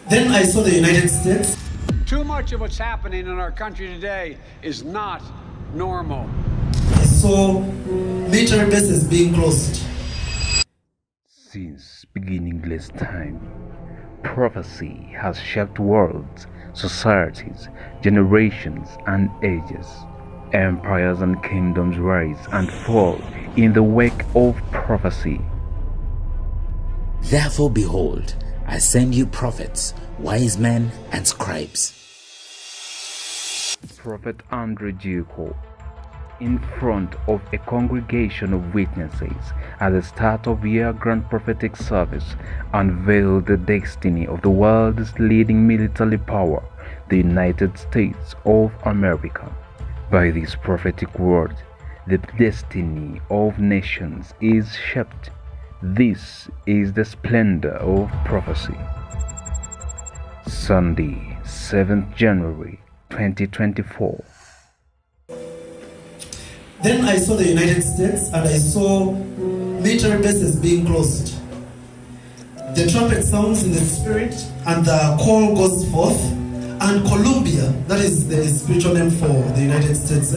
Then I saw the United States. Too much of what's happening in our country today is not normal. I saw military bases being closed. Since beginningless time, prophecy has shaped worlds, societies, generations, and ages. Empires and kingdoms rise and fall in the wake of prophecy. Therefore, behold, I send you prophets, wise men, and scribes. Prophet Andrew Duko, in front of a congregation of witnesses at the start of year grand prophetic service, unveiled the destiny of the world's leading military power, the United States of America. By this prophetic word, the destiny of nations is shaped. This is the splendor of prophecy. Sunday, 7th January 2024. Then I saw the United States and I saw military bases being closed. The trumpet sounds in the spirit and the call goes forth. And Colombia, that is the spiritual name for the United States,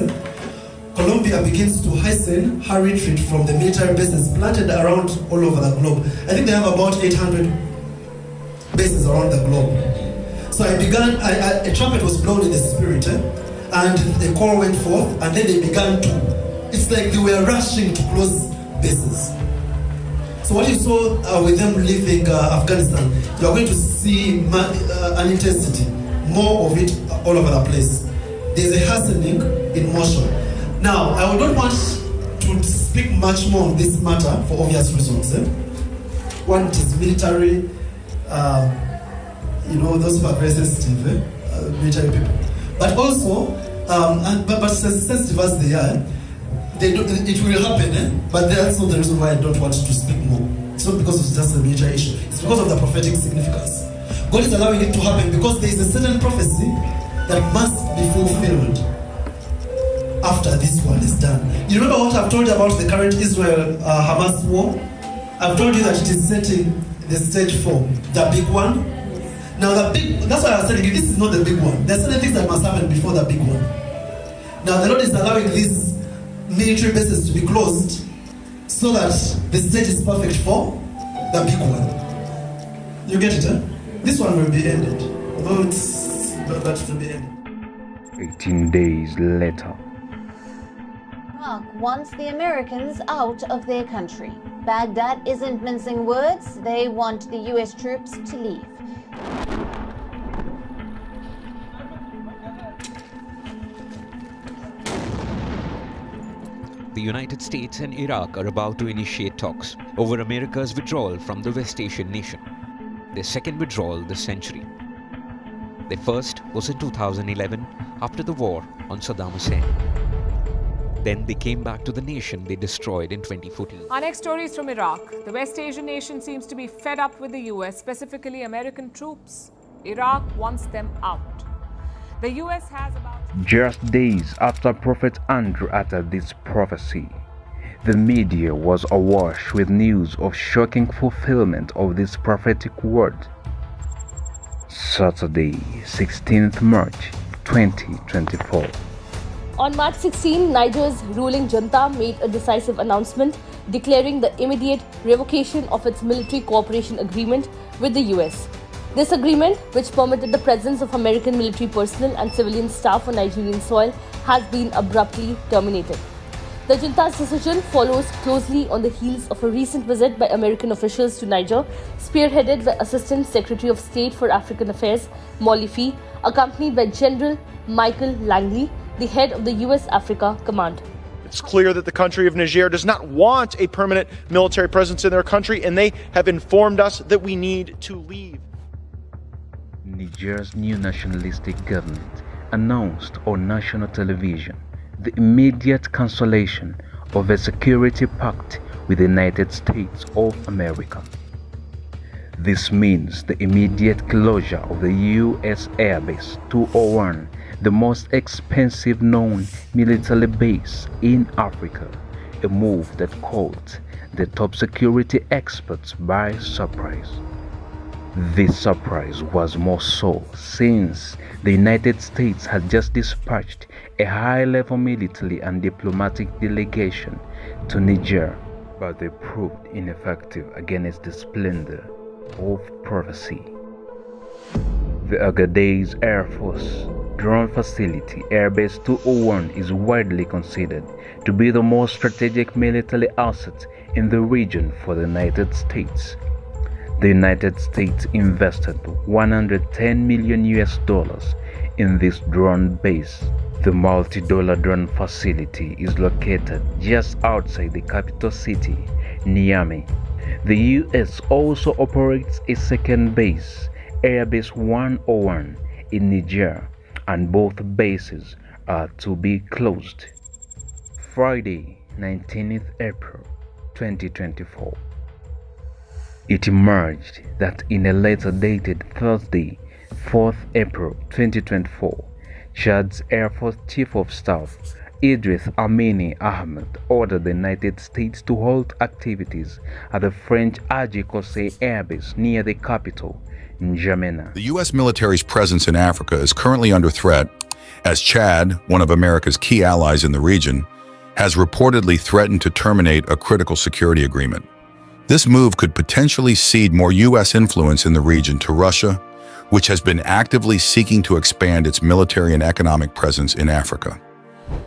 Colombia begins to hasten her retreat from the military bases planted around all over the globe. I think they have about 800 bases around the globe. So a trumpet was blown in the spirit, and the call went forth, and then they began to, it's like they were rushing to close bases. So what you saw with them leaving Afghanistan, you are going to see an intensity, more of it all over the place. There's a hastening in motion. Now, I don't want to speak much more on this matter for obvious reasons. One, it is military, those who are very sensitive, military people. But also, but sensitive as they are, it will happen, but that's not the reason why I don't want to speak more. It's not because it's just a military issue. It's because of the prophetic significance. God is allowing it to happen because there is a certain prophecy that must be fulfilled after this one is done. You remember what I've told you about the current Israel-Hamas war? I've told you that it is setting the stage for the big one. Now that's why I was telling you, this is not the big one. There are certain things that must happen before the big one. Now the Lord is allowing these military bases to be closed so that the stage is perfect for the big one. You get it, eh? This one will be ended, although it's about to be ended. 18 days later. Iraq wants the Americans out of their country. Baghdad isn't mincing words. They want the US troops to leave. The United States and Iraq are about to initiate talks over America's withdrawal from the West Asian nation, their second withdrawal this century. Their first was in 2011 after the war on Saddam Hussein. Then they came back to the nation they destroyed in 2014. Our next story is from Iraq. The West Asian nation seems to be fed up with the US, specifically American troops. Iraq wants them out. The US has about... Just days after Prophet Andrew uttered this prophecy, the media was awash with news of shocking fulfillment of this prophetic word. Saturday, 16th March 2024. On March 16, Niger's ruling junta made a decisive announcement declaring the immediate revocation of its military cooperation agreement with the US. This agreement, which permitted the presence of American military personnel and civilian staff on Nigerian soil, has been abruptly terminated. The junta's decision follows closely on the heels of a recent visit by American officials to Niger, spearheaded by Assistant Secretary of State for African Affairs, Molly Fee, accompanied by General Michael Langley, the head of the US Africa Command. It's clear that the country of Niger does not want a permanent military presence in their country, and they have informed us that we need to leave. Niger's new nationalistic government announced on national television the immediate cancellation of a security pact with the United States of America. This means the immediate closure of the U.S. Air Base 201, the most expensive known military base in Africa, a move that caught the top security experts by surprise. This surprise was more so since the United States had just dispatched a high-level military and diplomatic delegation to Niger, but they proved ineffective against the splendor of prophecy. The Agadez Air Force Drone Facility Airbase 201 is widely considered to be the most strategic military asset in the region for the United States. The United States invested $110 million in this drone base. The multi-dollar drone facility is located just outside the capital city, Niamey. The US also operates a second base, Airbase 101, in Niger, and both bases are to be closed. Friday, 19th April 2024. It emerged that in a letter dated Thursday, 4th April 2024, Chad's Air Force Chief of Staff, Idris Amini Ahmed, ordered the United States to halt activities at the French Adji-Cossé Air Base near the capital, N'Djamena. The U.S. military's presence in Africa is currently under threat, as Chad, one of America's key allies in the region, has reportedly threatened to terminate a critical security agreement. This move could potentially cede more U.S. influence in the region to Russia, which has been actively seeking to expand its military and economic presence in Africa.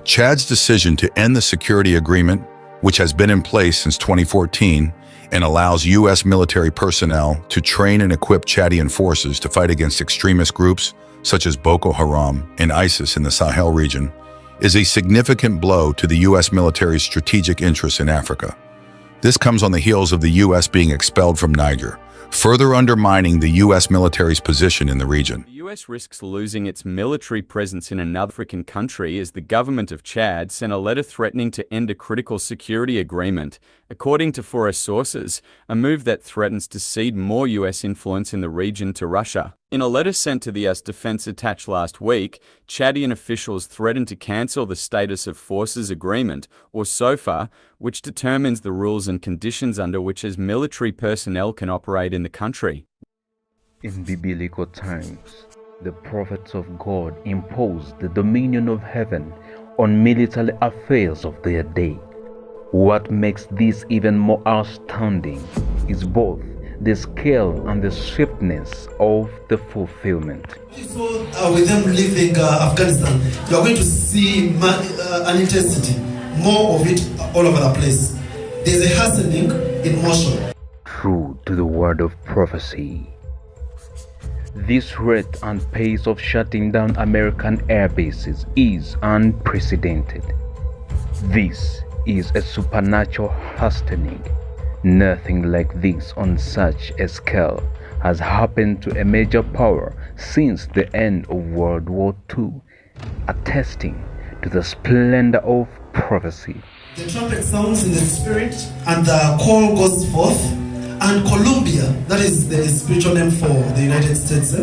Chad's decision to end the security agreement, which has been in place since 2014 and allows U.S. military personnel to train and equip Chadian forces to fight against extremist groups such as Boko Haram and ISIS in the Sahel region, is a significant blow to the U.S. military's strategic interests in Africa. This comes on the heels of the U.S. being expelled from Niger, further undermining the U.S. military's position in the region. The U.S. risks losing its military presence in another African country as the government of Chad sent a letter threatening to end a critical security agreement, according to forest sources, a move that threatens to cede more U.S. influence in the region to Russia. In a letter sent to the U.S. Defense attached last week, Chadian officials threatened to cancel the Status of Forces Agreement, or SOFA, which determines the rules and conditions under which as military personnel can operate in the country. In biblical times, the prophets of God imposed the dominion of heaven on military affairs of their day. What makes this even more astounding is both the scale and the swiftness of the fulfillment. So with them leaving Afghanistan, you are going to see an intensity, more of it all over the place. There's a hastening in motion. True to the word of prophecy, this rate and pace of shutting down American air bases is unprecedented. This is a supernatural hastening. Nothing like this on such a scale has happened to a major power since the end of World War II, attesting to the splendor of prophecy. The trumpet sounds in the spirit and the call goes forth, and Colombia, that is the spiritual name for the United States,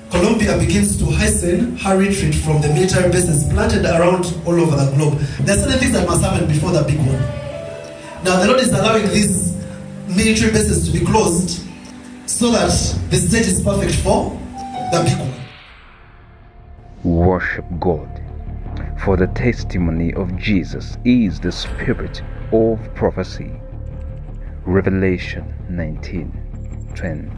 Colombia begins to hasten her retreat from the military bases planted around all over the globe. There are certain things that must happen before the big one. Now the Lord is allowing these military bases to be closed so that the stage is perfect for the big one. Worship God, for the testimony of Jesus is the spirit of prophecy. Revelation 19:10.